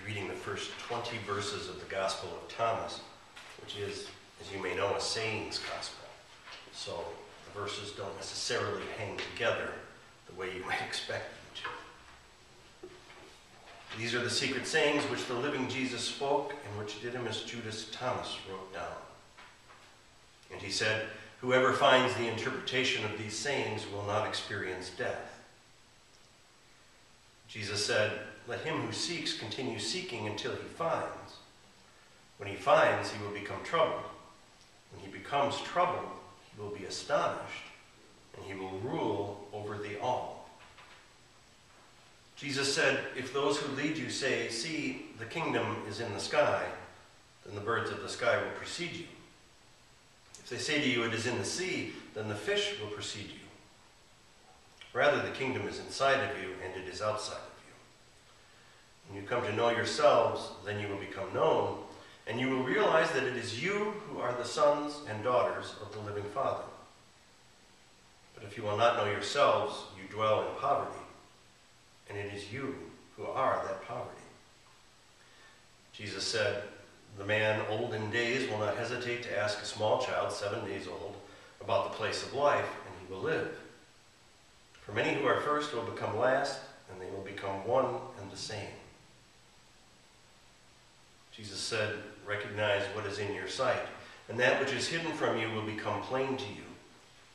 reading the first 20 verses of the Gospel of Thomas, which is, as you may know, a sayings gospel. So the verses don't necessarily hang together the way you might expect them to. These are the secret sayings which the living Jesus spoke, and which Didymus Judas Thomas wrote down. And he said, "Whoever finds the interpretation of these sayings will not experience death." Jesus said, "Let him who seeks continue seeking until he finds. When he finds, he will become troubled. When he becomes troubled, he will be astonished, and he will rule over the all." Jesus said, "If those who lead you say, 'See, the kingdom is in the sky,' then the birds of the sky will precede you. If they say to you, 'It is in the sea,' then the fish will precede you. Rather, the kingdom is inside of you, and it is outside of you. When you come to know yourselves, then you will become known, and you will realize that it is you who are the sons and daughters of the living Father. But if you will not know yourselves, you dwell in poverty, and it is you who are that poverty." Jesus said, "The man old in days will not hesitate to ask a small child 7 days old about the place of life, and he will live. For many who are first will become last, and they will become one and the same." Jesus said, "Recognize what is in your sight, and that which is hidden from you will become plain to you.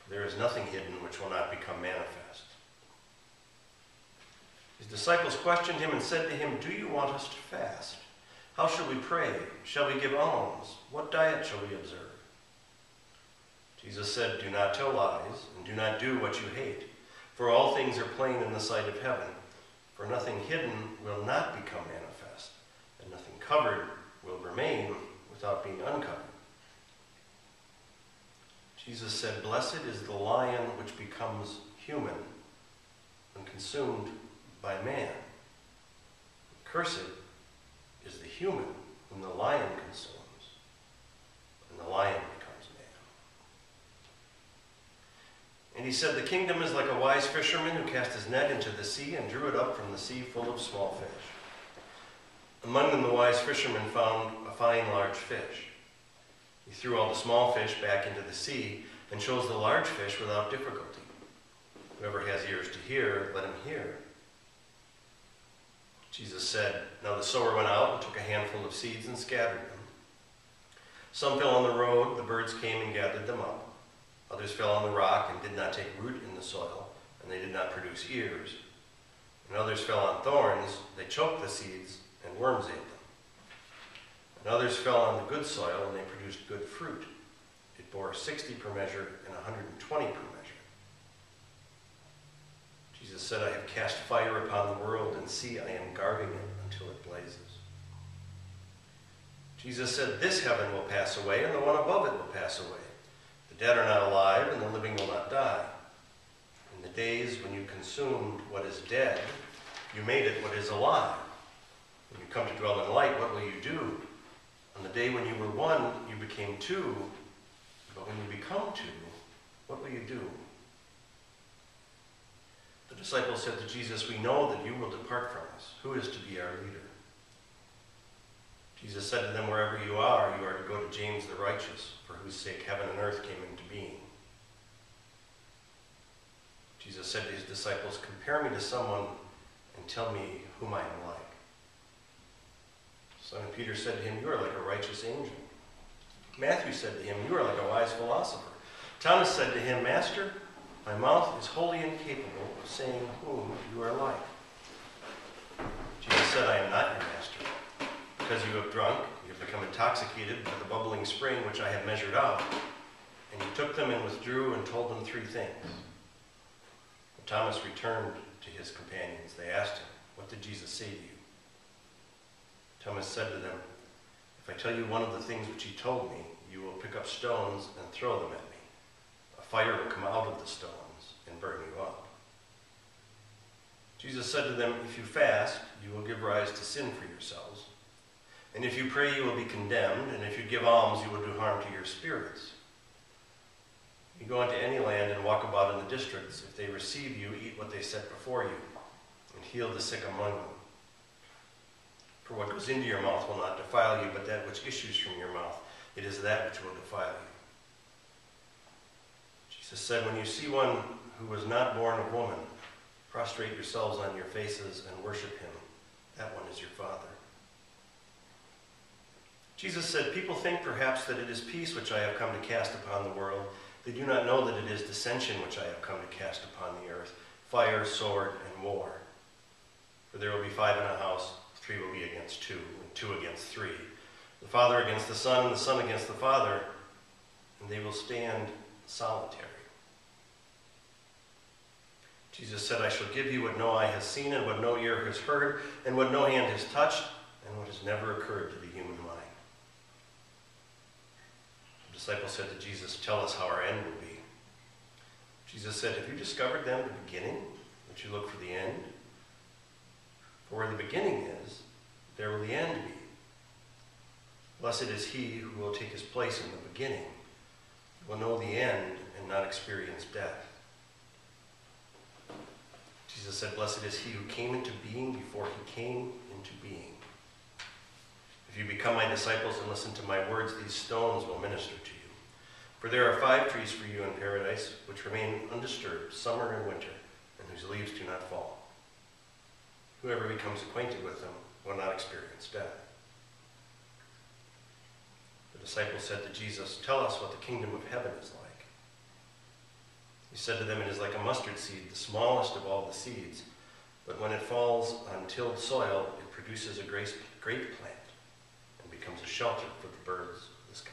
There is nothing hidden which will not become manifest." His disciples questioned him and said to him, "Do you want us to fast? How shall we pray? Shall we give alms? What diet shall we observe?" Jesus said, "Do not tell lies, and do not do what you hate. For all things are plain in the sight of heaven. For nothing hidden will not become manifest, and nothing covered will remain without being uncovered." Jesus said, "Blessed is the lion which becomes human and consumed by man. Cursed is the human whom the lion consumes, and the lion becomes man." And he said, "The kingdom is like a wise fisherman who cast his net into the sea and drew it up from the sea full of small fish. Among them the wise fisherman found a fine large fish. He threw all the small fish back into the sea and chose the large fish without difficulty. Whoever has ears to hear, let him hear." Jesus said, "Now the sower went out and took a handful of seeds and scattered them. Some fell on the road, the birds came and gathered them up. Others fell on the rock and did not take root in the soil, and they did not produce ears. And others fell on thorns, they choked the seeds, and worms ate them. And others fell on the good soil, and they produced good fruit. It bore 60 per measure and 120 per measure." Jesus said, "I have cast fire upon the world, and see, I am guarding it until it blazes." Jesus said, "This heaven will pass away, and the one above it will pass away. The dead are not alive, and the living will not die. In the days when you consumed what is dead, you made it what is alive. When you come to dwell in light, what will you do? On the day when you were one, you became two, but when you become two, what will you do?" The disciples said to Jesus, "We know that you will depart from us. Who is to be our leader?" Jesus said to them, "Wherever you are to go to James the righteous, for whose sake heaven and earth came into being." Jesus said to his disciples, "Compare me to someone and tell me whom I am like." Simon Peter said to him, "You are like a righteous angel." Matthew said to him, "You are like a wise philosopher." Thomas said to him, "Master, my mouth is wholly incapable of saying whom you are like." Jesus said, "I am not your master. Because you have drunk, you have become intoxicated by the bubbling spring which I have measured out." And he took them and withdrew and told them 3 things. When Thomas returned to his companions, they asked him, "What did Jesus say to you?" Thomas said to them, "If I tell you one of the things which he told me, you will pick up stones and throw them at me. A fire will come out of the stones and burn you up." Jesus said to them, "If you fast, you will give rise to sin for yourselves. And if you pray, you will be condemned. And if you give alms, you will do harm to your spirits. You go into any land and walk about in the districts. If they receive you, eat what they set before you, and heal the sick among them. For what goes into your mouth will not defile you, but that which issues from your mouth, it is that which will defile you. Jesus said, when you see one who was not born of woman, prostrate yourselves on your faces and worship him. That one is your Father. Jesus said, people think perhaps that it is peace which I have come to cast upon the world. They do not know that it is dissension which I have come to cast upon the earth, fire, sword, and war. For there will be 5 in a house, 3 will be against 2, and 2 against 3. The father against the son, and the son against the father, and they will stand solitary. Jesus said, I shall give you what no eye has seen, and what no ear has heard, and what no hand has touched, and what has never occurred to the human mind. The disciples said to Jesus, tell us how our end will be. Jesus said, have you discovered then the beginning, that you look for the end? For where the beginning is, there will the end be. Blessed is he who will take his place in the beginning, will know the end and not experience death. Jesus said, blessed is he who came into being before he came into being. If you become my disciples and listen to my words, these stones will minister to you. For there are 5 trees for you in paradise, which remain undisturbed summer and winter, and whose leaves do not fall. Whoever becomes acquainted with them will not experience death. The disciples said to Jesus, tell us what the kingdom of heaven is like. He said to them, it is like a mustard seed, the smallest of all the seeds. But when it falls on tilled soil, it produces a great plant and becomes a shelter for the birds of the sky.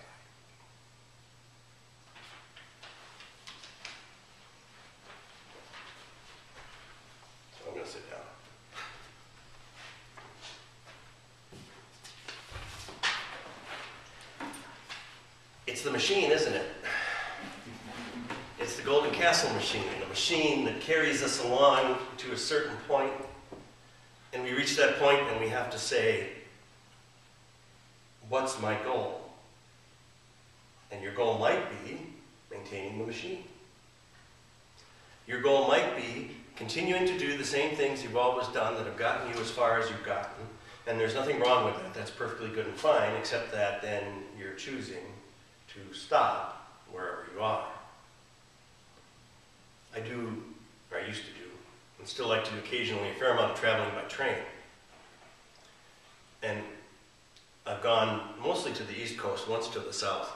So I'm going to sit down. It's the machine, isn't it? It's the Golden Castle machine, a machine that carries us along to a certain point, and we reach that point and we have to say, what's my goal? And your goal might be maintaining the machine. Your goal might be continuing to do the same things you've always done that have gotten you as far as you've gotten, and there's nothing wrong with that. That's perfectly good and fine, except that then you're choosing to stop wherever you are. I used to do, and still like to do occasionally, a fair amount of traveling by train. And I've gone mostly to the East Coast, once to the South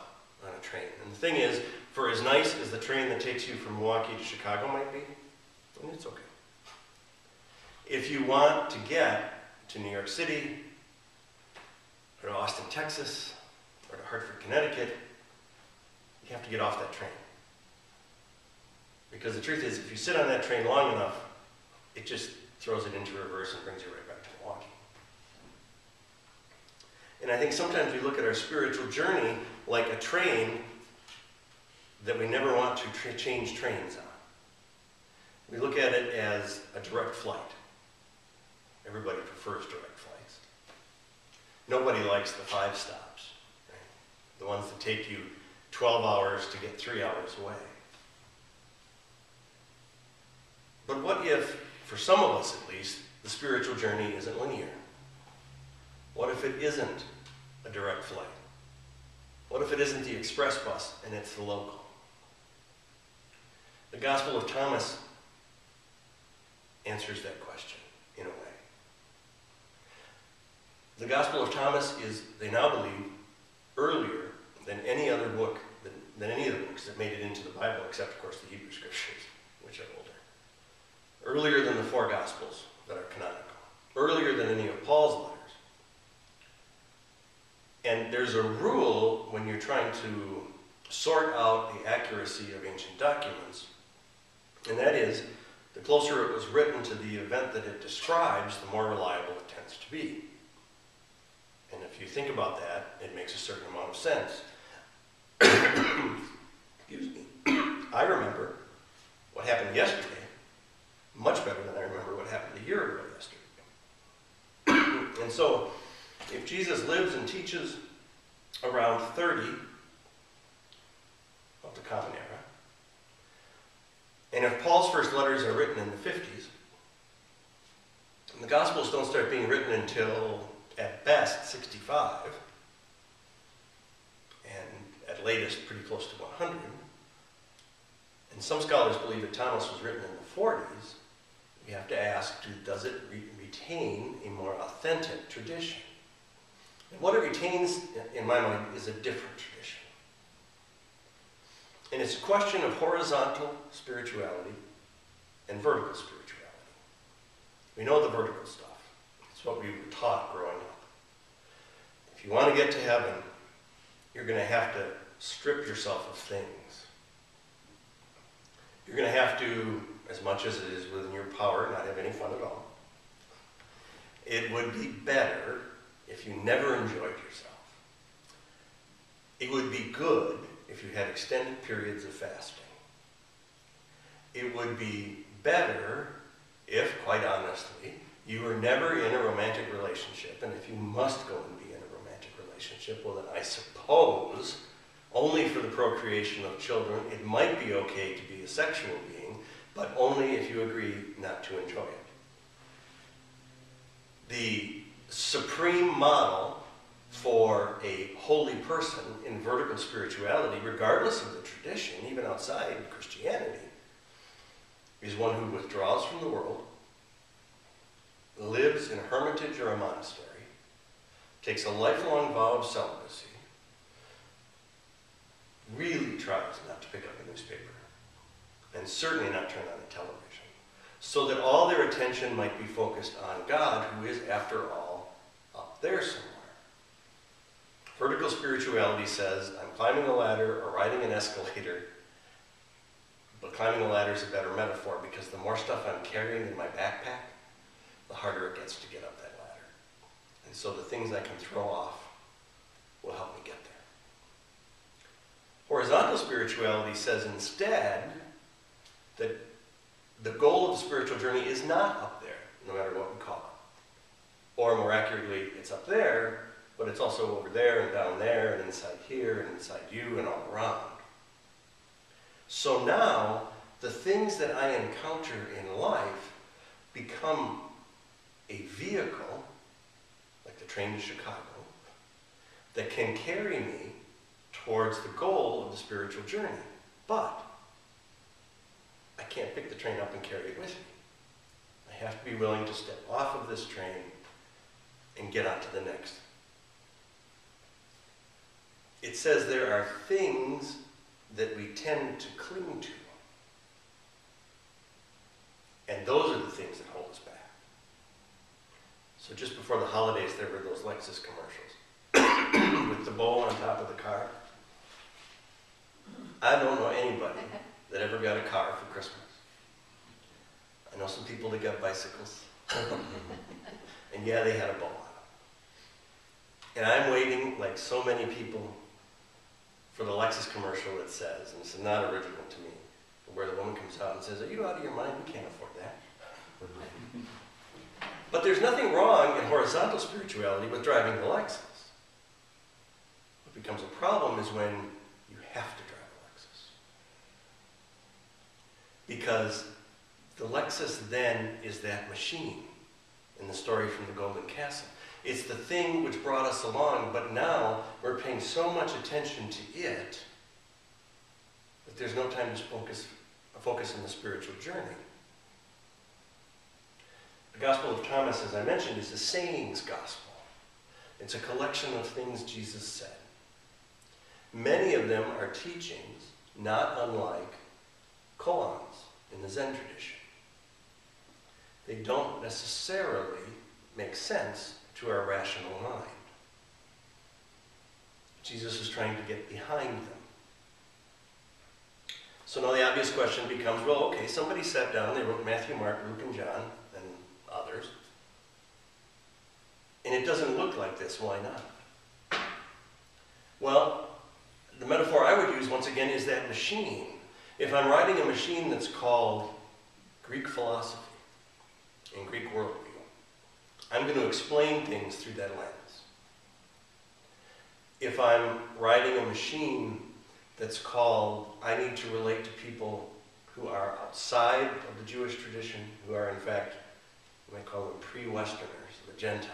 on a train. And the thing is, for as nice as the train that takes you from Milwaukee to Chicago might be, and it's okay. If you want to get to New York City, or to Austin, Texas, or to Hartford, Connecticut, you have to get off that train. Because the truth is, if you sit on that train long enough, it just throws it into reverse and brings you right back to Milwaukee. And I think sometimes we look at our spiritual journey like a train that we never want to change trains on. We look at it as a direct flight. Everybody prefers direct flights. Nobody likes the 5 stops, right? The ones that take you 12 hours to get 3 hours away. But what if, for some of us at least, the spiritual journey isn't linear? What if it isn't a direct flight? What if it isn't the express bus and it's the local? The Gospel of Thomas answers that question in a way. The Gospel of Thomas is, they now believe, earlier than any other book, than any of the books that made it into the Bible, except, of course, the Hebrew Scriptures, which are older. Earlier than the 4 Gospels that are canonical. Earlier than any of Paul's letters. And there's a rule when you're trying to sort out the accuracy of ancient documents, and that is, the closer it was written to the event that it describes, the more reliable it tends to be. And if you think about that, it makes a certain amount of sense. Excuse me. I remember what happened yesterday much better than I remember what happened a year ago yesterday. And so, if Jesus lives and teaches around 30 of the Common Era, and if Paul's first letters are written in the 50s, and the Gospels don't start being written until at best 65, and at latest pretty close to 100. And some scholars believe that Thomas was written in the 40s. We have to ask, does it retain a more authentic tradition? And what it retains, in my mind, is a different tradition. And it's a question of horizontal spirituality and vertical spirituality. We know the vertical stuff. It's what we were taught growing up. If you want to get to heaven, you're going to have to strip yourself of things. You're going to have to, as much as it is within your power, not have any fun at all. It would be better if you never enjoyed yourself. It would be good if you had extended periods of fasting. It would be better if, quite honestly, you were never in a romantic relationship, and if you must go and be in a romantic relationship, well then I suppose, only for the procreation of children, it might be okay to be a sexual being, but only if you agree not to enjoy it. The supreme model for a holy person in vertical spirituality, regardless of the tradition, even outside Christianity, is one who withdraws from the world, lives in a hermitage or a monastery, takes a lifelong vow of celibacy, really tries not to pick up a newspaper, and certainly not turn on the television, so that all their attention might be focused on God, who is, after all, up there somewhere. Vertical spirituality says, I'm climbing a ladder or riding an escalator, but climbing the ladder is a better metaphor because the more stuff I'm carrying in my backpack, the harder it gets to get up that ladder. And so the things I can throw off will help me get there. Horizontal spirituality says instead that the goal of the spiritual journey is not up there, no matter what we call it. Or more accurately, it's up there, but it's also over there and down there and inside here and inside you and all around. So now, the things that I encounter in life become a vehicle, like the train to Chicago, that can carry me towards the goal of the spiritual journey. But I can't pick the train up and carry it with me. I have to be willing to step off of this train and get onto the next. It says there are things that we tend to cling to. And those are the things that hold us back. So just before the holidays, there were those Lexus commercials with the bow on top of the car. I don't know anybody that ever got a car for Christmas. I know some people that got bicycles. And yeah, they had a bow on them. And I'm waiting, like so many people, for the Lexus commercial that says, and this is not original to me, where the woman comes out and says, are you out of your mind? We can't afford that. But there's nothing wrong in horizontal spirituality with driving the Lexus. What becomes a problem is when you have to drive a Lexus. Because the Lexus then is that machine in the story from the Golden Castle. It's the thing which brought us along, but now we're paying so much attention to it that there's no time to focus on the spiritual journey. The Gospel of Thomas, as I mentioned, is a sayings gospel. It's a collection of things Jesus said. Many of them are teachings not unlike koans in the Zen tradition. They don't necessarily make sense to our rational mind. Jesus is trying to get behind them. So now the obvious question becomes, well, okay, somebody sat down, they wrote Matthew, Mark, Luke, and John, and others, and it doesn't look like this, why not? Well, the metaphor I would use, once again, is that machine. If I'm riding a machine that's called Greek philosophy and Greek worldview, I'm going to explain things through that lens. If I'm riding a machine that's called, I need to relate to people who are outside of the Jewish tradition, who are in fact, you might call them pre-Westerners, the Gentiles,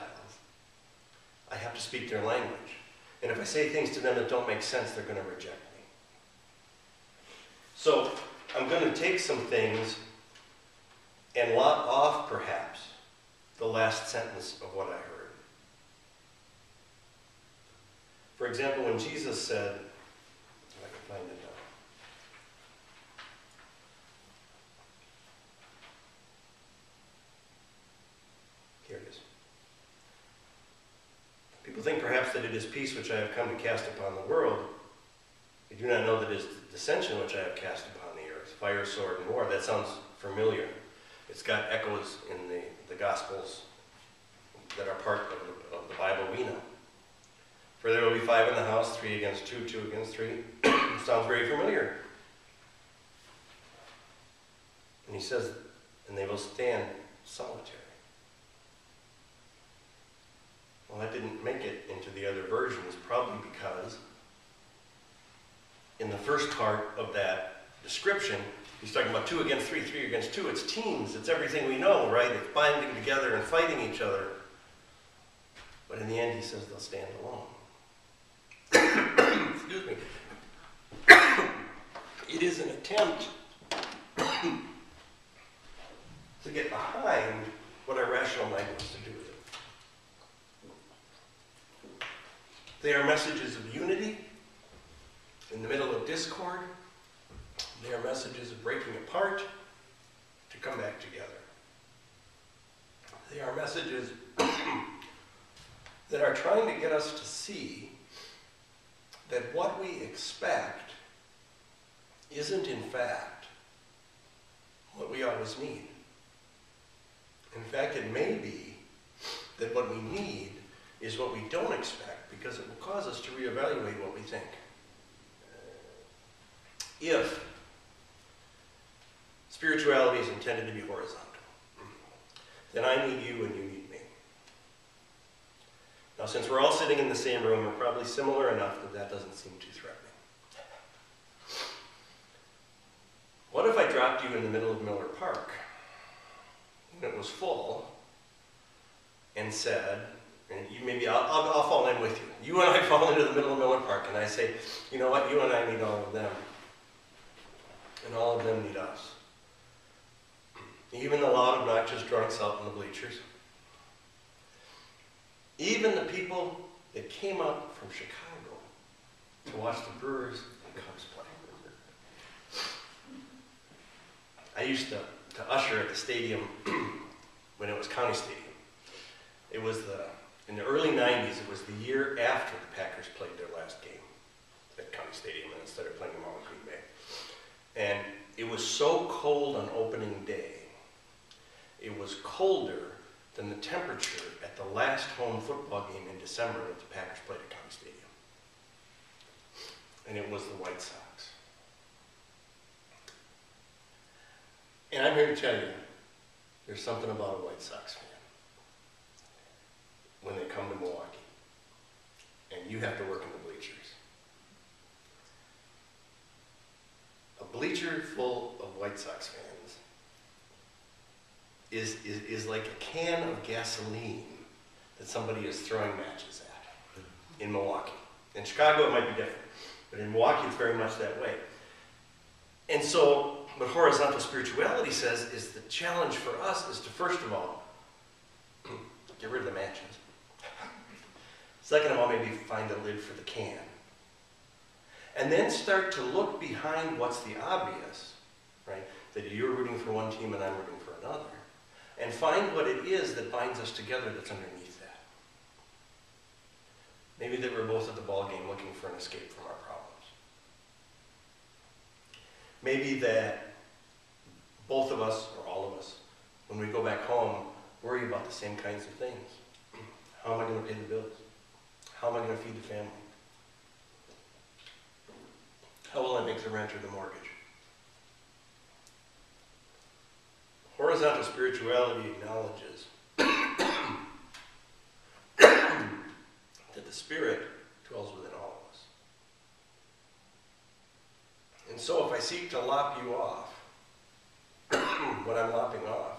to speak their language. And if I say things to them that don't make sense, they're going to reject me. So I'm going to take some things and lop off, perhaps, the last sentence of what I heard. For example, when Jesus said, if I can find it now. Here it is. People think perhaps that it is peace which I have come to cast upon the world. They do not know that it is dissension which I have cast upon the earth. Fire, sword, and war. That sounds familiar. It's got echoes in the Gospels that are part of the Bible we know. For there will be 5 in the house, 3 against 2, 2 against 3. Sounds very familiar. And he says, and they will stand solitary. Well, that didn't make it into the other versions, probably because in the first part of that description, he's talking about 2 against 3, 3 against 2. It's teams. It's everything we know, right? It's binding together and fighting each other. But in the end, he says they'll stand alone. Excuse me. It is an attempt to get behind what our rational mind wants to do with it. They are messages of unity in the middle of discord. They are messages of breaking apart to come back together. They are messages that are trying to get us to see that what we expect isn't in fact what we always need. In fact, it may be that what we need is what we don't expect, because it will cause us to reevaluate what we think. If spirituality is intended to be horizontal, then I need you and you need me. Now, since we're all sitting in the same room, we're probably similar enough that that doesn't seem too threatening. What if I dropped you in the middle of Miller Park and it was full and said, and you maybe I'll fall in with you. You and I fall into the middle of Miller Park and I say, you know what, you and I need all of them. And all of them need us. Even the loud, obnoxious drunks out in the bleachers. Even the people that came up from Chicago to watch the Brewers and Cubs play. I used to usher at the stadium when it was County Stadium. It was in the early 90s, it was the year after the Packers played their last game at County Stadium, and instead of playing them all in Green Bay. And it was so cold on opening day, it was colder than the temperature at the last home football game in December that the Packers played at County Stadium. And it was the White Sox. And I'm here to tell you, there's something about a White Sox fan when they come to Milwaukee and you have to work in the bleachers. A bleacher full of White Sox fans is like a can of gasoline that somebody is throwing matches at in Milwaukee. In Chicago it might be different, but in Milwaukee it's very much that way. And so what horizontal spirituality says is the challenge for us is to, first of all, get rid of the matches. Second of all, maybe find a lid for the can. And then start to look behind what's the obvious, right? That you're rooting for one team and I'm rooting for another. And find what it is that binds us together that's underneath that. Maybe that we're both at the ball game looking for an escape from our problems. Maybe that both of us, or all of us, when we go back home, worry about the same kinds of things. How am I going to pay the bills? How am I going to feed the family? How will I make the rent or the mortgage? Horizontal spirituality acknowledges that the Spirit dwells within all of us. And so if I seek to lop you off, what I'm lopping off